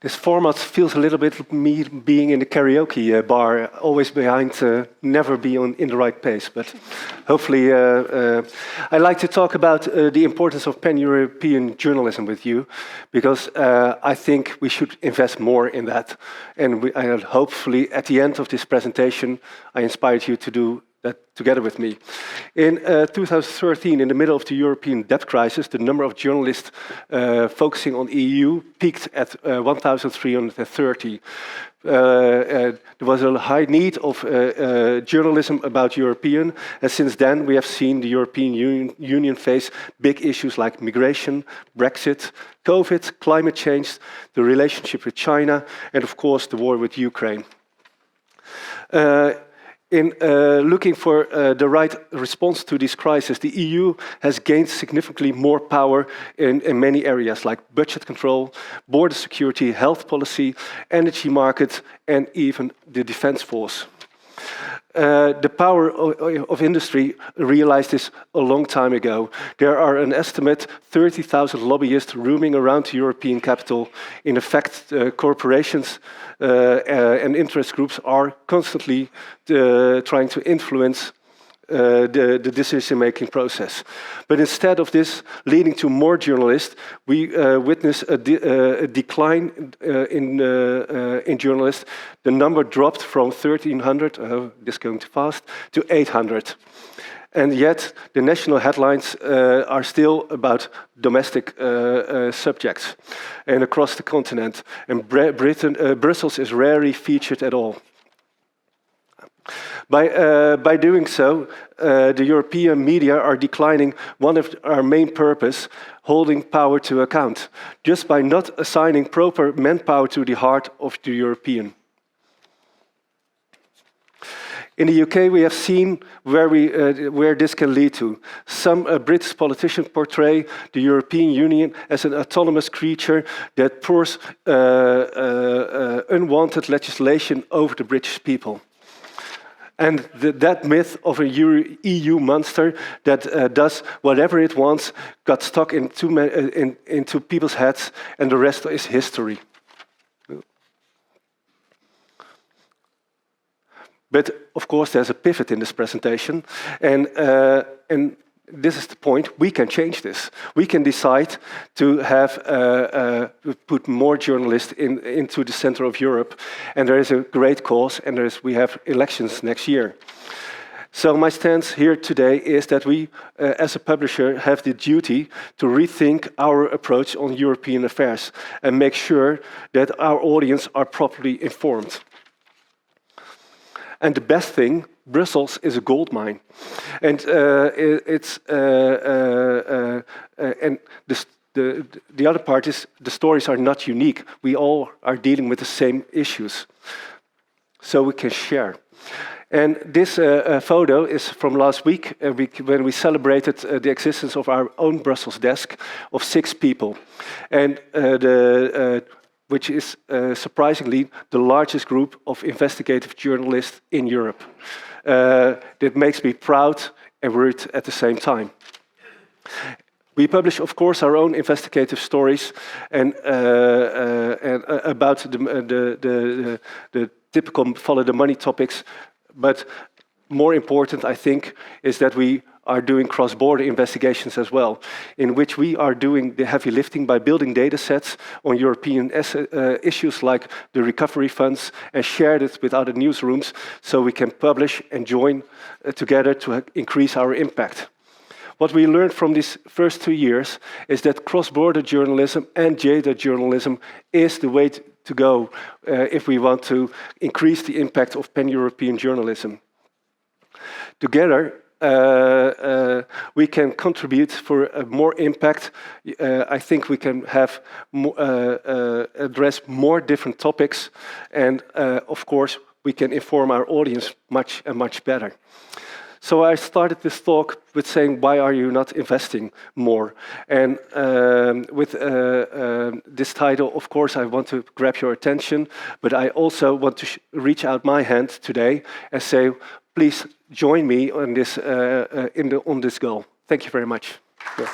This format feels a little bit me being in the karaoke bar, always behind, never be in the right pace. But hopefully, I like to talk about the importance of pan-European journalism with you, because I think we should invest more in that. And hopefully, at the end of this presentation, I inspired you to do that together with me. In 2013, in the middle of the European debt crisis, the number of journalists focusing on EU peaked at 1,330. There was a high need of journalism about European, and since then we have seen the European Union face big issues like migration, Brexit, COVID, climate change, the relationship with China, and of course the war with Ukraine. In looking for the right response to this crisis, the EU has gained significantly more power in many areas like budget control, border security, health policy, energy market, and even the defense force. The power of industry realized this a long time ago. There are an estimate 30,000 lobbyists roaming around the European capital. In effect, corporations and interest groups are constantly trying to influence the decision-making process. But instead of this leading to more journalists, we witness a decline in journalists. The number dropped from 1,300, this is going too fast, to 800. And yet, the national headlines are still about domestic subjects and across the continent. And Brussels is rarely featured at all. By doing so, the European media are declining one of our main purpose, holding power to account, just by not assigning proper manpower to the heart of the European. In the UK, we have seen where this can lead to. Some British politicians portray the European Union as an autonomous creature that pours unwanted legislation over the British people. And that myth of a EU monster that does whatever it wants got stuck into people's heads, and the rest is history. But of course, there's a pivot in this presentation, and this is the point. We can change this. We can decide to have put more journalists into the center of Europe, and there is a great cause, and we have elections next year. So my stance here today is that we, as a publisher, have the duty to rethink our approach on European affairs and make sure that our audience are properly informed. And the best thing, Brussels is a gold mine, and the other part is the stories are not unique. We all are dealing with the same issues, so we can share. And this photo is from last week when we celebrated the existence of our own Brussels desk of 6 people, and which is surprisingly the largest group of investigative journalists in Europe. That makes me proud and worried at the same time. We publish, of course, our own investigative stories and about the typical follow-the-money topics, but more important, I think, is that we are doing cross-border investigations as well, in which we are doing the heavy lifting by building data sets on European issues like the recovery funds and share it with other newsrooms so we can publish and join together to increase our impact. What we learned from these first 2 years is that cross-border journalism and data journalism is the way to go if we want to increase the impact of pan-European journalism. Together, we can contribute for more impact. I think we can have address more different topics, and of course, we can inform our audience much better. So I started this talk with saying, why are you not investing more? And with this title, of course, I want to grab your attention, but I also want to reach out my hand today and say, please join me on this on this goal. Thank you very much. Yeah.